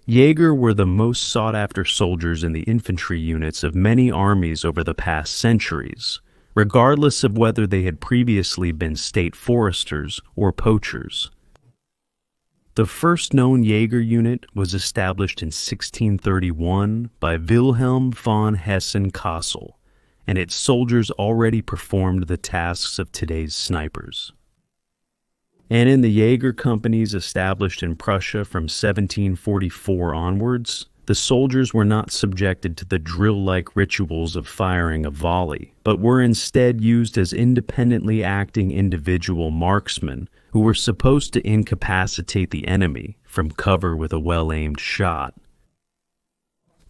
Jäger were the most sought-after soldiers in the infantry units of many armies over the past centuries, regardless of whether they had previously been state foresters or poachers. The first known Jäger unit was established in 1631 by Wilhelm von Hessen-Kassel, and its soldiers already performed the tasks of today's snipers. And in the Jäger companies established in Prussia from 1744 onwards, the soldiers were not subjected to the drill-like rituals of firing a volley, but were instead used as independently acting individual marksmen who were supposed to incapacitate the enemy from cover with a well-aimed shot.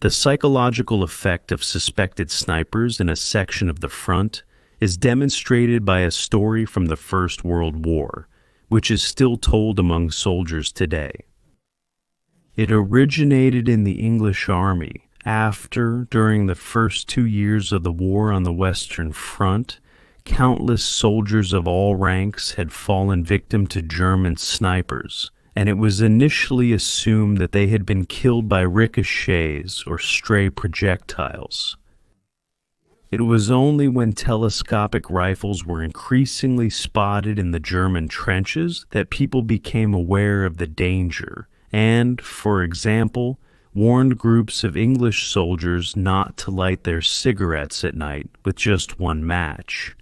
The psychological effect of suspected snipers in a section of the front is demonstrated by a story from the First World War, which is still told among soldiers today. It originated in the English Army after, during the first 2 years of the war on the Western Front, countless soldiers of all ranks had fallen victim to German snipers, and it was initially assumed that they had been killed by ricochets or stray projectiles. It was only when telescopic rifles were increasingly spotted in the German trenches that people became aware of the danger and, for example, warned groups of English soldiers not to light their cigarettes at night with just one match.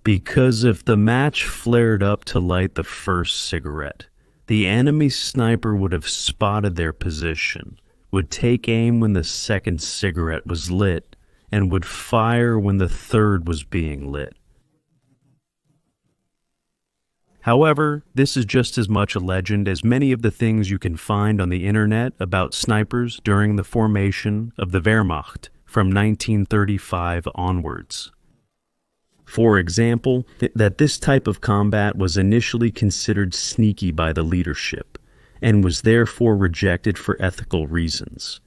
Because if the match flared up to light the first cigarette, the enemy sniper would have spotted their position, would take aim when the second cigarette was lit, and would fire when the third was being lit. However, this is just as much a legend as many of the things you can find on the internet about snipers during the formation of the Wehrmacht from 1935 onwards. For example, that this type of combat was initially considered sneaky by the leadership, and was therefore rejected for ethical reasons.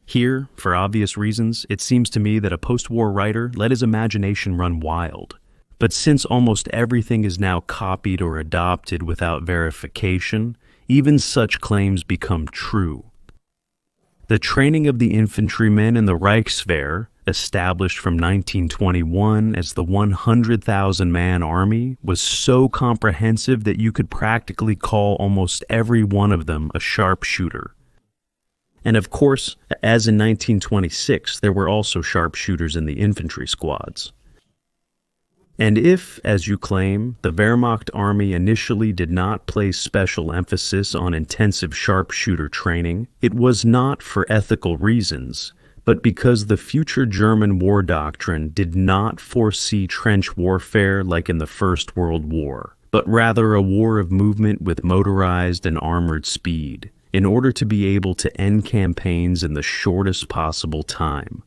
Here, for obvious reasons, it seems to me that a post-war writer let his imagination run wild. But since almost everything is now copied or adopted without verification, even such claims become true. The training of the infantrymen in the Reichswehr, established from 1921 as the 100,000-man army, was so comprehensive that you could practically call almost every one of them a sharpshooter. And of course, as in 1926, there were also sharpshooters in the infantry squads. And if, as you claim, the Wehrmacht army initially did not place special emphasis on intensive sharpshooter training, it was not for ethical reasons, but because the future German war doctrine did not foresee trench warfare like in the First World War, but rather a war of movement with motorized and armored speed, in order to be able to end campaigns in the shortest possible time.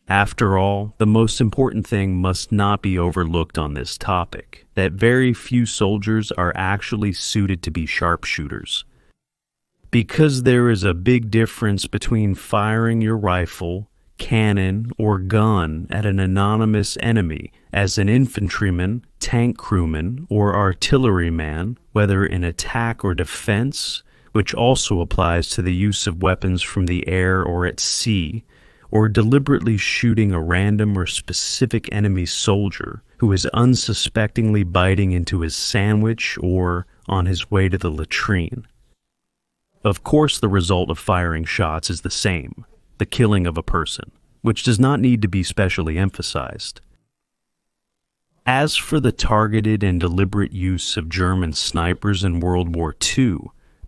After all, the most important thing must not be overlooked on this topic, that very few soldiers are actually suited to be sharpshooters. Because there is a big difference between firing your rifle, cannon, or gun at an anonymous enemy as an infantryman, tank crewman, or artilleryman, whether in attack or defense, which also applies to the use of weapons from the air or at sea, or deliberately shooting a random or specific enemy soldier who is unsuspectingly biting into his sandwich or on his way to the latrine. Of course, the result of firing shots is the same, the killing of a person, which does not need to be specially emphasized. As for the targeted and deliberate use of German snipers in World War II,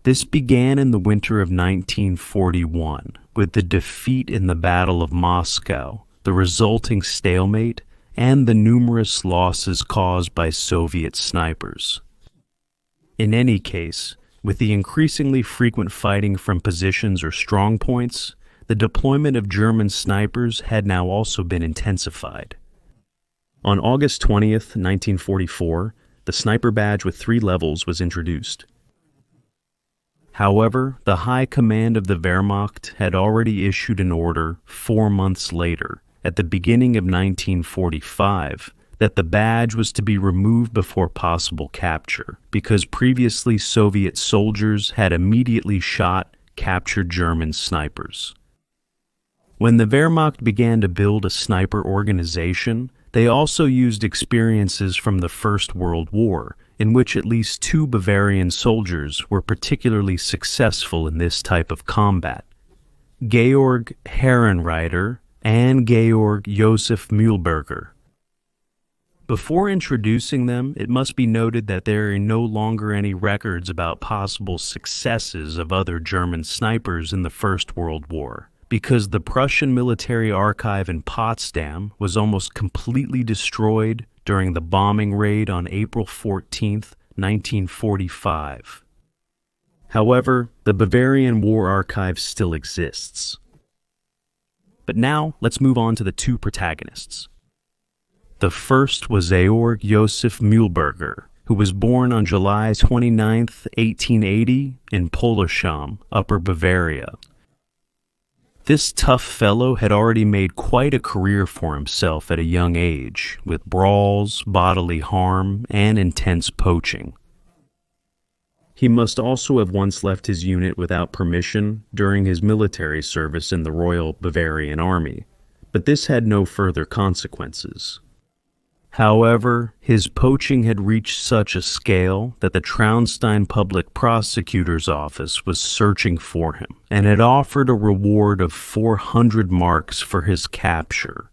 this began in the winter of 1941, with the defeat in the Battle of Moscow, the resulting stalemate, and the numerous losses caused by Soviet snipers. In any case, with the increasingly frequent fighting from positions or strong points, the deployment of German snipers had now also been intensified. On August 20th, 1944, the sniper badge with 3 levels was introduced. However, the high command of the Wehrmacht had already issued an order 4 months later, at the beginning of 1945, that the badge was to be removed before possible capture, because previously Soviet soldiers had immediately shot captured German snipers. When the Wehrmacht began to build a sniper organization, they also used experiences from the First World War, in which at least 2 Bavarian soldiers were particularly successful in this type of combat: Georg Herrenreiter and Georg Josef Mühlberger. Before introducing them, it must be noted that there are no longer any records about possible successes of other German snipers in the First World War, because the Prussian military archive in Potsdam was almost completely destroyed during the bombing raid on April 14, 1945. However, the Bavarian War Archive still exists. But now, let's move on to the 2 protagonists. The first was Georg Josef Mühlberger, who was born on July 29, 1880, in Polisham, Upper Bavaria. This tough fellow had already made quite a career for himself at a young age, with brawls, bodily harm, and intense poaching. He must also have once left his unit without permission during his military service in the Royal Bavarian Army, but this had no further consequences. However, his poaching had reached such a scale that the Traunstein Public Prosecutor's Office was searching for him and had offered a reward of 400 marks for his capture.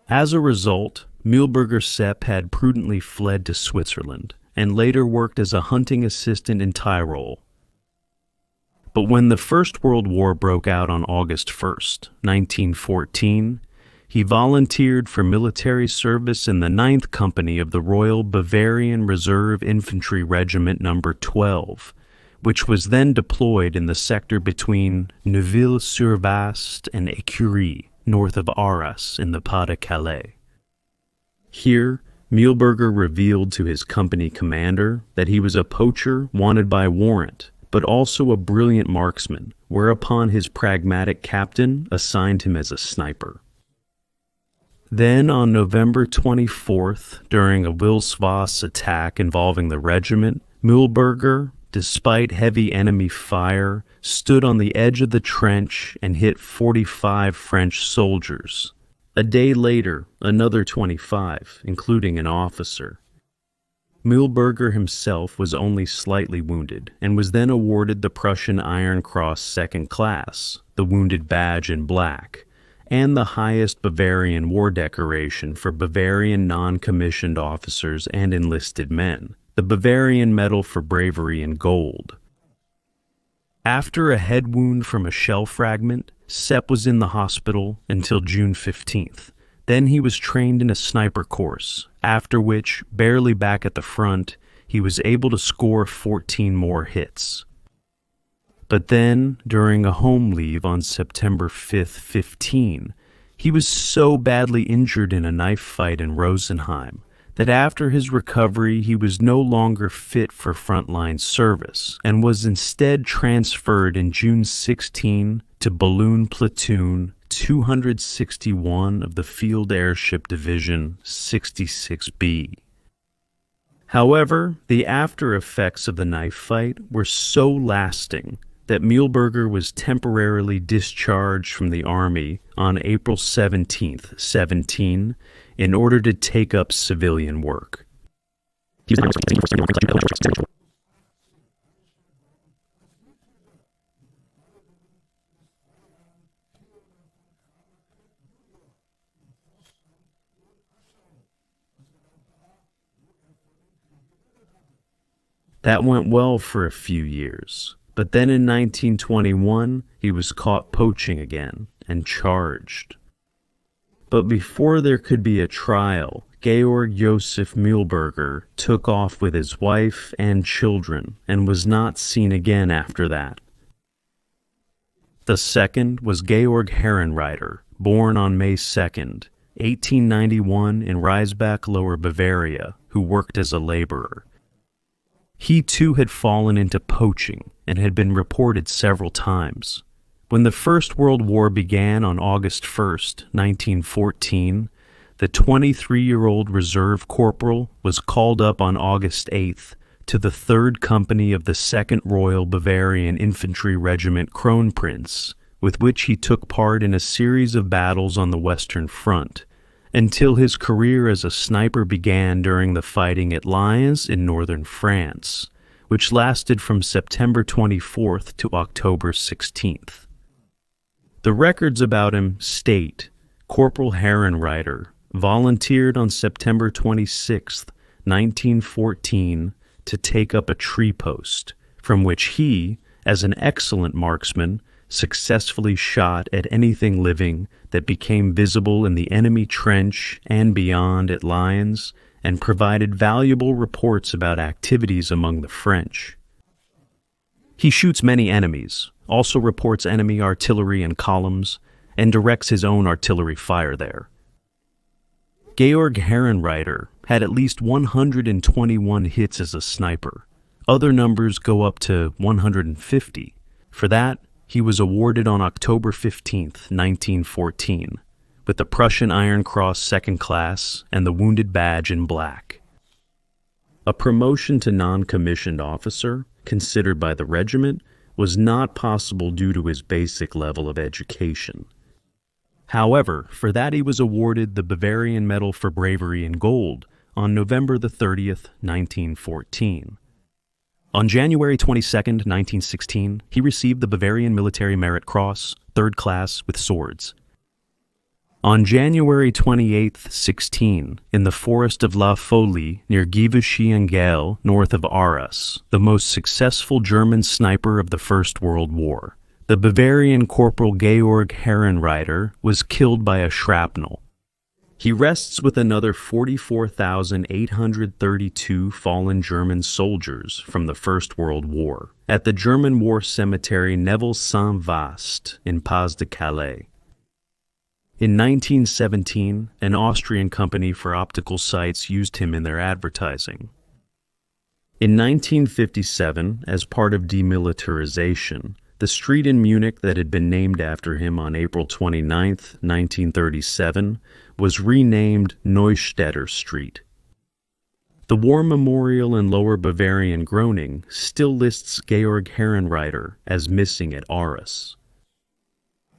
As a result, Mühlberger Sepp had prudently fled to Switzerland and later worked as a hunting assistant in Tyrol. But when the First World War broke out on August 1st, 1914, he volunteered for military service in the 9th Company of the Royal Bavarian Reserve Infantry Regiment No. 12, which was then deployed in the sector between Neuville-sur-Vast and Écurie, north of Arras in the Pas-de-Calais. Here, Mühlberger revealed to his company commander that he was a poacher wanted by warrant, but also a brilliant marksman, whereupon his pragmatic captain assigned him as a sniper. Then, on November 24th, during a Wilsvass attack involving the regiment, Mühlberger, despite heavy enemy fire, stood on the edge of the trench and hit 45 French soldiers. A day later, another 25, including an officer. Mühlberger himself was only slightly wounded and was then awarded the Prussian Iron Cross Second Class, the Wounded Badge in black, and the highest Bavarian war decoration for Bavarian non-commissioned officers and enlisted men, the Bavarian Medal for Bravery in gold. After a head wound from a shell fragment, Sepp was in the hospital until June 15th. Then he was trained in a sniper course, after which, barely back at the front, he was able to score 14 more hits. But then, during a home leave on September 5th, 15, he was so badly injured in a knife fight in Rosenheim that after his recovery he was no longer fit for frontline service and was instead transferred in June 16 to Balloon Platoon 261 of the Field Airship Division 66B. However, the after effects of the knife fight were so lasting that Mühlberger was temporarily discharged from the Army on April 17th, 17, in order to take up civilian work. That went well for a few years, But then in 1921, he was caught poaching again and charged. But before there could be a trial, Georg Josef Mühlberger took off with his wife and children and was not seen again after that. The second was Georg Herrenreiter, born on May 2nd, 1891 in Reisbach, Lower Bavaria, who worked as a laborer. He too had fallen into poaching and had been reported several times. When the First World War began on August 1st, 1914, the 23-year-old reserve corporal was called up on August 8th to the 3rd Company of the 2nd Royal Bavarian Infantry Regiment Kronprinz, with which he took part in a series of battles on the Western Front, until his career as a sniper began during the fighting at Lyons in northern France, which lasted from September 24th to October 16th. The records about him state Corporal Herrenreiter volunteered on September 26, 1914, to take up a tree post, from which he, as an excellent marksman, successfully shot at anything living that became visible in the enemy trench and beyond at Lyons, and provided valuable reports about activities among the French. He shoots many enemies, also reports enemy artillery and columns, and directs his own artillery fire there. Georg Herrenreiter had at least 121 hits as a sniper. Other numbers go up to 150. For that, he was awarded on October 15, 1914, with the Prussian Iron Cross Second Class and the Wounded Badge in black. A promotion to non-commissioned officer, considered by the regiment, was not possible due to his basic level of education. However, for that he was awarded the Bavarian Medal for Bravery in Gold on November the 30th, 1914. On January 22, 1916, he received the Bavarian Military Merit Cross, 3rd Class, with swords. On January 28, 16, in the forest of La Folie near Givenchy and Gel, north of Arras, the most successful German sniper of the First World War, the Bavarian Corporal Georg Herrenreiter was killed by a shrapnel. He rests with another 44,832 fallen German soldiers from the First World War at the German War Cemetery Neuville-Saint-Vaast in Pas-de-Calais. In 1917, an Austrian company for optical sights used him in their advertising. In 1957, as part of demilitarization, the street in Munich that had been named after him on April 29, 1937, was renamed Neustädter Street. The War Memorial in Lower Bavarian Groningen still lists Georg Herrenreiter as missing at Arras.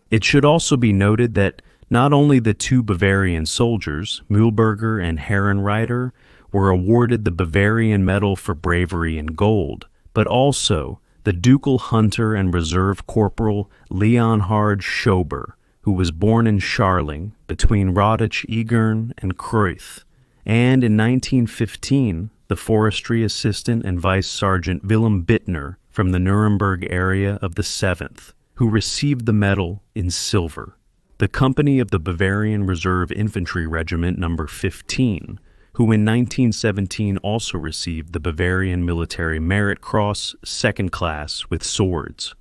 It should also be noted that not only the two Bavarian soldiers, Mühlberger and Herrenreiter, were awarded the Bavarian Medal for Bravery in Gold, but also the ducal hunter and reserve corporal Leonhard Schober, who was born in Scharling between Rodach-Egern and Creuth, and in 1915, the forestry assistant and vice sergeant Wilhelm Bittner from the Nuremberg area of the 7th, who received the medal in silver. The company of the Bavarian Reserve Infantry Regiment No. 15, who in 1917 also received the Bavarian Military Merit Cross, 2nd Class, with swords.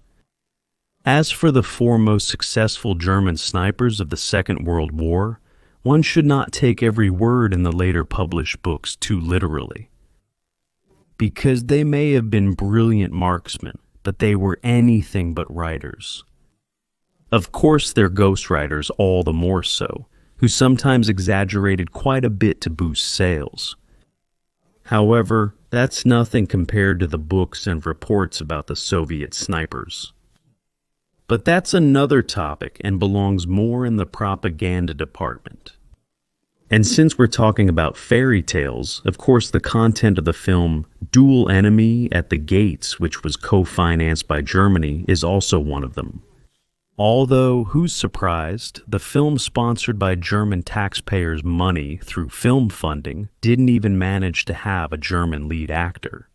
As for the four most successful German snipers of the Second World War, one should not take every word in the later published books too literally. Because they may have been brilliant marksmen, but they were anything but writers. Of course, they're ghostwriters all the more so, who sometimes exaggerated quite a bit to boost sales. However, that's nothing compared to the books and reports about the Soviet snipers. But that's another topic and belongs more in the propaganda department. And since we're talking about fairy tales, of course the content of the film Dual Enemy at the Gates, which was co-financed by Germany, is also one of them. Although, who's surprised, the film sponsored by German taxpayers' money through film funding didn't even manage to have a German lead actor.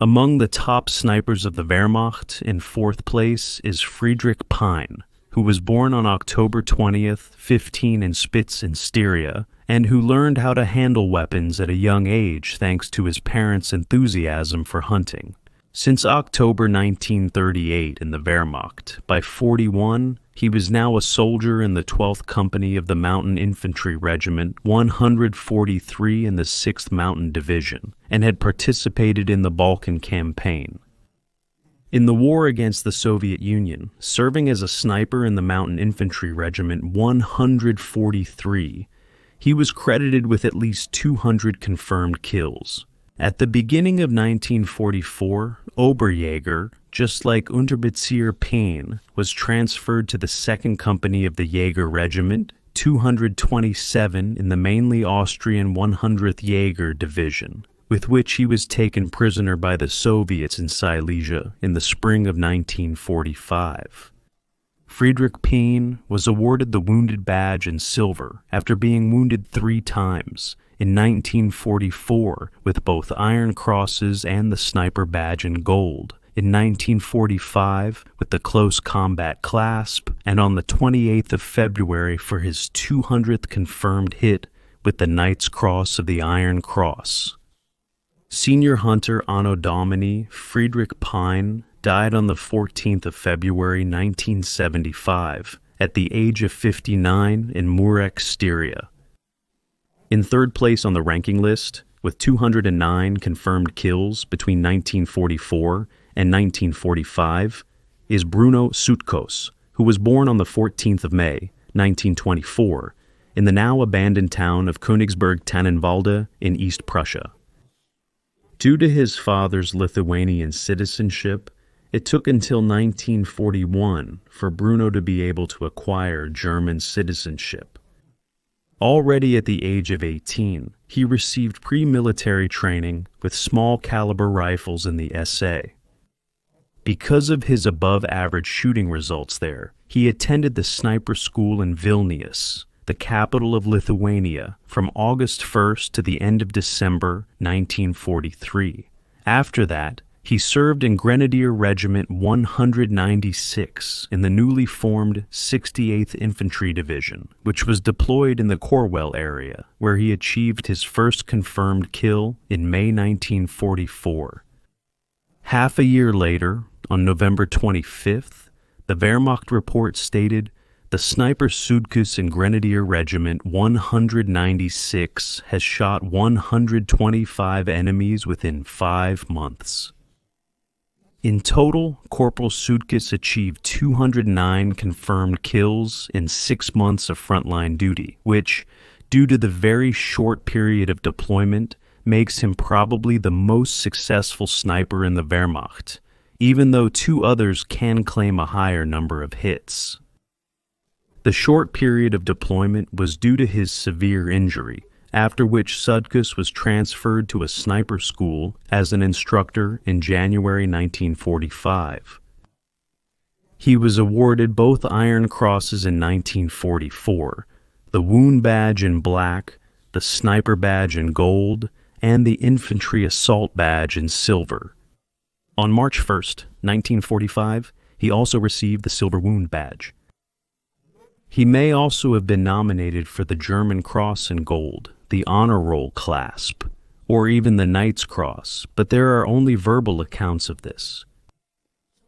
Among the top snipers of the Wehrmacht, in fourth place, is Friedrich Pine, who was born on October 20th, 15 in Spitz in Styria, and who learned how to handle weapons at a young age thanks to his parents' enthusiasm for hunting. Since October 1938 in the Wehrmacht, by 41, he was now a soldier in the 12th Company of the Mountain Infantry Regiment 143 in the 6th Mountain Division, and had participated in the Balkan Campaign. In the war against the Soviet Union, serving as a sniper in the Mountain Infantry Regiment 143, he was credited with at least 200 confirmed kills. At the beginning of 1944, Oberjäger, just like Unteroffizier Payne, was transferred to the 2nd Company of the Jäger Regiment, 227 in the mainly Austrian 100th Jäger Division, with which he was taken prisoner by the Soviets in Silesia in the spring of 1945. Friedrich Payne was awarded the Wounded Badge in silver after being wounded 3 times, in 1944 with both Iron Crosses and the Sniper Badge in gold, in 1945 with the Close Combat Clasp, and on the 28th of February for his 200th confirmed hit with the Knight's Cross of the Iron Cross. Senior hunter Anno Domini Friedrich Pine died on the 14th of February 1975 at the age of 59 in Murek, Styria. In third place on the ranking list, with 209 confirmed kills between 1944 and 1945, is Bruno Sutkos, who was born on the 14th of May, 1924, in the now abandoned town of Königsberg-Tannenwalde in East Prussia. Due to his father's Lithuanian citizenship, it took until 1941 for Bruno to be able to acquire German citizenship. Already at the age of 18, he received pre-military training with small-caliber rifles in the SA. Because of his above-average shooting results there, he attended the sniper school in Vilnius, the capital of Lithuania, from August 1st to the end of December 1943. After that, he served in Grenadier Regiment 196 in the newly formed 68th Infantry Division, which was deployed in the Corwell area, where he achieved his first confirmed kill in May 1944. Half a year later, on November 25th, the Wehrmacht report stated, "The sniper Sudkus in Grenadier Regiment 196 has shot 125 enemies within 5 months." In total, Corporal Sudkus achieved 209 confirmed kills in 6 months of frontline duty, which, due to the very short period of deployment, makes him probably the most successful sniper in the Wehrmacht, even though 2 others can claim a higher number of hits. The short period of deployment was due to his severe injury, after which Sudkus was transferred to a sniper school as an instructor in January 1945. He was awarded both Iron Crosses in 1944, the Wound Badge in black, the Sniper Badge in gold, and the Infantry Assault Badge in silver. On March 1st, 1945, he also received the Silver Wound Badge. He may also have been nominated for the German Cross in gold, the Honor Roll Clasp, or even the Knight's Cross, but there are only verbal accounts of this.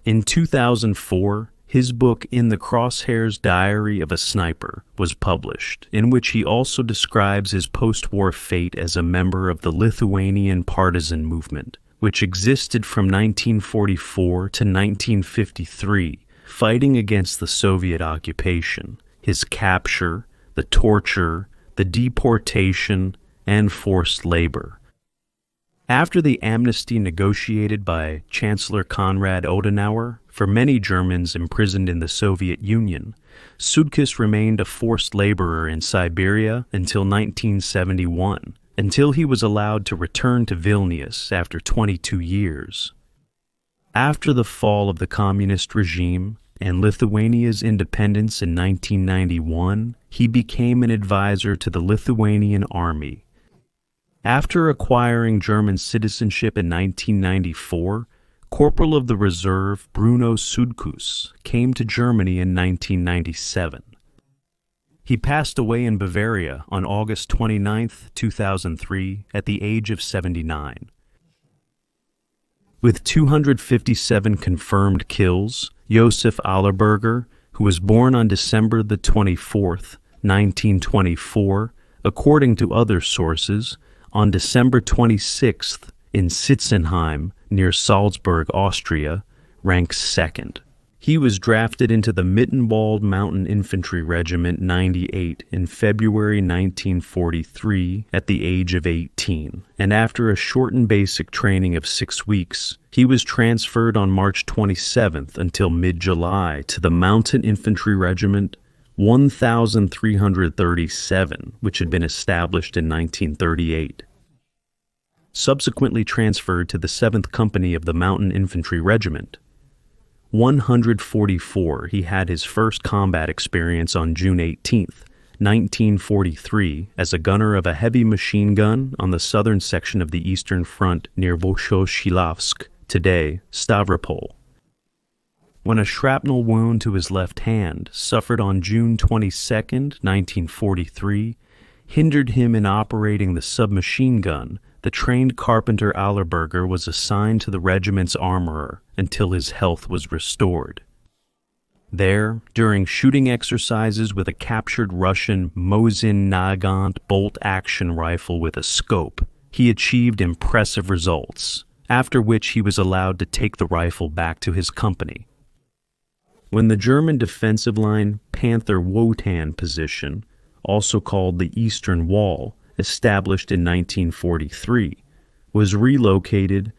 In 2004, his book In the Crosshairs Diary of a Sniper was published, in which he also describes his post-war fate as a member of the Lithuanian partisan movement, which existed from 1944 to 1953, fighting against the Soviet occupation, his capture, the torture, the deportation, and forced labor. After the amnesty negotiated by Chancellor Konrad Adenauer for many Germans imprisoned in the Soviet Union, Sudkus remained a forced laborer in Siberia until 1971, until he was allowed to return to Vilnius after 22 years. After the fall of the communist regime and Lithuania's independence in 1991, he became an advisor to the Lithuanian army. After acquiring German citizenship in 1994, Corporal of the Reserve Bruno Sudkus came to Germany in 1997. He passed away in Bavaria on August 29, 2003, at the age of 79. With 257 confirmed kills, Josef Allerberger, who was born on December the 24th, 1924, according to other sources, on December 26th in Sitzenheim, near Salzburg, Austria, ranks second. He was drafted into the Mittenwald Mountain Infantry Regiment 98 in February 1943 at the age of 18, and after a shortened basic training of 6 weeks, he was transferred on March 27th until mid-July to the Mountain Infantry Regiment 1337, which had been established in 1938. Subsequently transferred to the 7th Company of the Mountain Infantry Regiment. 144, he had his first combat experience on June 18, 1943, as a gunner of a heavy machine gun on the southern section of the Eastern Front near Wojciechowsk, today Stavropol. When a shrapnel wound to his left hand, suffered on June 22, 1943, hindered him in operating the submachine gun, the trained carpenter Allerberger was assigned to the regiment's armorer until his health was restored. There, during shooting exercises with a captured Russian Mosin Nagant bolt-action rifle with a scope, he achieved impressive results, after which he was allowed to take the rifle back to his company. When the German defensive line Panther Wotan position, also called the Eastern Wall, established in 1943, was relocated,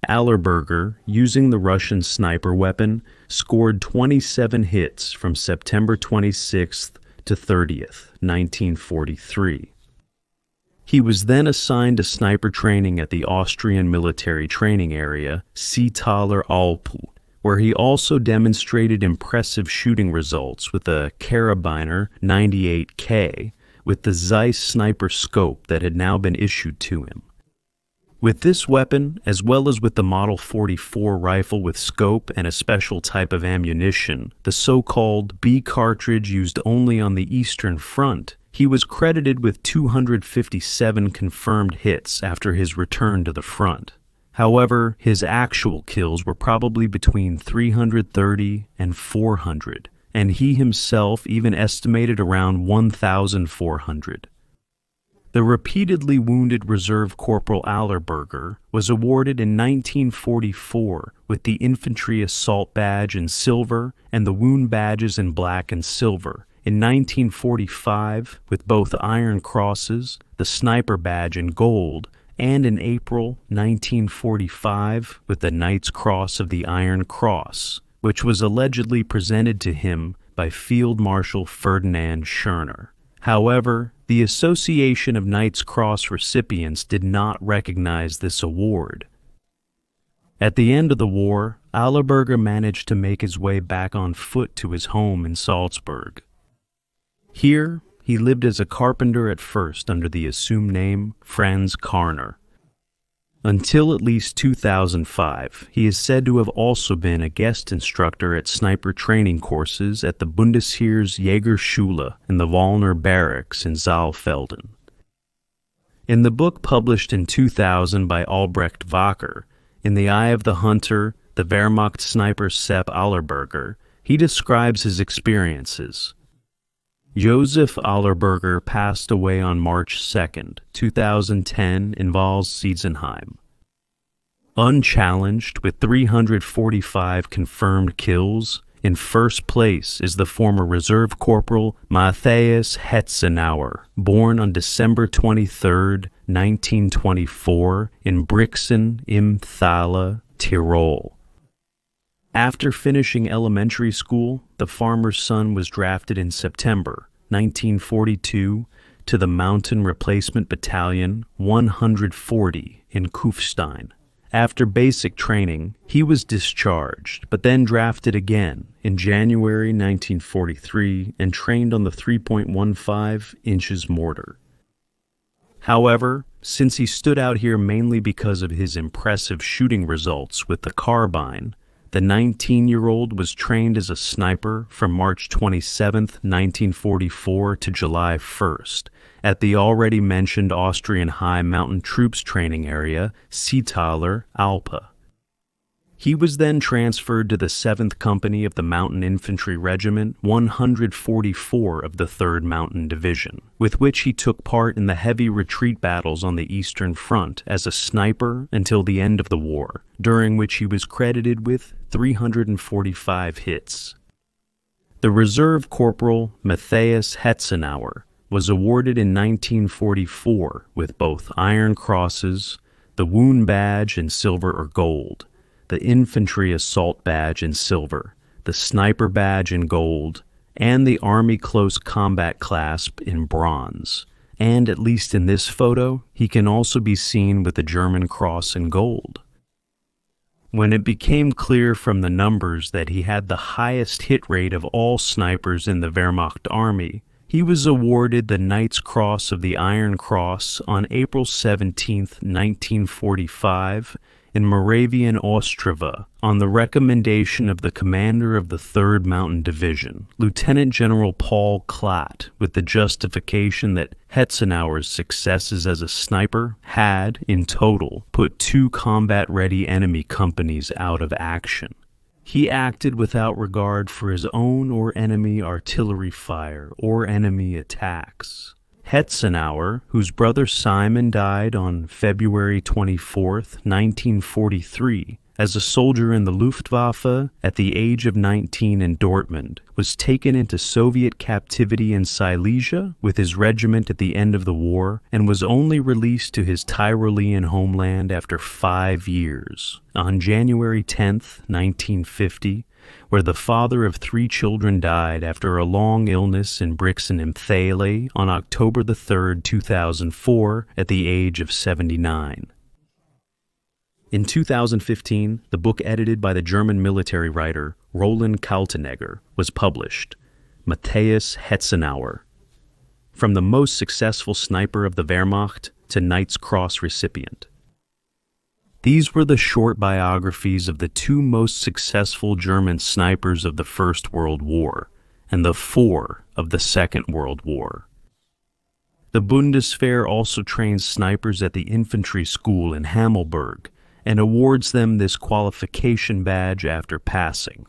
Allerberger, using the Russian sniper weapon, scored 27 hits from September 26th to 30th, 1943. He was then assigned to sniper training at the Austrian military training area, Seetaler Alpu, where he also demonstrated impressive shooting results with a Karabiner 98K, with the Zeiss sniper scope that had now been issued to him. With this weapon, as well as with the Model 44 rifle with scope and a special type of ammunition, the so-called B cartridge used only on the Eastern Front, he was credited with 257 confirmed hits after his return to the front. However, his actual kills were probably between 330 and 400, and he himself even estimated around 1,400. The repeatedly wounded Reserve Corporal Allerberger was awarded in 1944 with the Infantry Assault Badge in silver and the Wound Badges in black and silver, in 1945 with both Iron Crosses, the Sniper Badge in gold, and in April 1945 with the Knight's Cross of the Iron Cross, which was allegedly presented to him by Field Marshal Ferdinand Schörner. However, the Association of Knight's Cross recipients did not recognize this award. At the end of the war, Allerberger managed to make his way back on foot to his home in Salzburg. Here, he lived as a carpenter at first under the assumed name Franz Karner. Until at least 2005, he is said to have also been a guest instructor at sniper training courses at the Bundesheer's Jäger Schule in the Wallner Barracks in Saalfelden. In the book published in 2000 by Albrecht Wacker, In the Eye of the Hunter, the Wehrmacht sniper Sepp Allerberger, he describes his experiences. Josef Allerberger passed away on March 2nd, 2010 in Valls-Siezenheim. Unchallenged with 345 confirmed kills, in first place is the former Reserve Corporal Matthias Hetzenauer, born on December 23, 1924 in Brixen im Thale, Tyrol. After finishing elementary school, the farmer's son was drafted in September 1942 to the Mountain Replacement Battalion 140 in Kufstein. After basic training, he was discharged, but then drafted again in January 1943 and trained on the 3.15 inches mortar. However, since he stood out here mainly because of his impressive shooting results with the carbine, the 19-year-old was trained as a sniper from March 27, 1944 to July 1st at the already mentioned Austrian High Mountain Troops Training Area, Seetaler Alpe. He was then transferred to the 7th Company of the Mountain Infantry Regiment 144 of the 3rd Mountain Division, with which he took part in the heavy retreat battles on the Eastern Front as a sniper until the end of the war, during which he was credited with 345 hits. The Reserve Corporal Matthias Hetzenauer was awarded in 1944 with both Iron Crosses, the Wound Badge in silver or gold, the Infantry Assault Badge in silver, the Sniper Badge in gold, and the Army Close Combat Clasp in bronze. And at least in this photo, he can also be seen with the German Cross in gold. When it became clear from the numbers that he had the highest hit rate of all snipers in the Wehrmacht army, he was awarded the Knight's Cross of the Iron Cross on April 17, 1945, in Moravian Ostrava, on the recommendation of the commander of the 3rd Mountain Division, Lieutenant General Paul Klatt, with the justification that Hetzenauer's successes as a sniper had, in total, put 2 combat-ready enemy companies out of action. He acted without regard for his own or enemy artillery fire or enemy attacks. Hetzenauer, whose brother Simon died on February 24, 1943, as a soldier in the Luftwaffe at the age of 19 in Dortmund, was taken into Soviet captivity in Silesia with his regiment at the end of the war and was only released to his Tyrolean homeland after 5 years, on January 10, 1950, where the father of 3 children died after a long illness in Brixen im Thale on October 3, 2004, at the age of 79. In 2015, the book edited by the German military writer Roland Kaltenegger was published, Matthias Hetzenauer, From the Most Successful Sniper of the Wehrmacht to Knight's Cross Recipient. These were the short biographies of the 2 most successful German snipers of the First World War and the 4 of the Second World War. The Bundeswehr also trains snipers at the infantry school in Hammelburg and awards them this qualification badge after passing.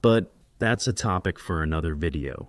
But that's a topic for another video.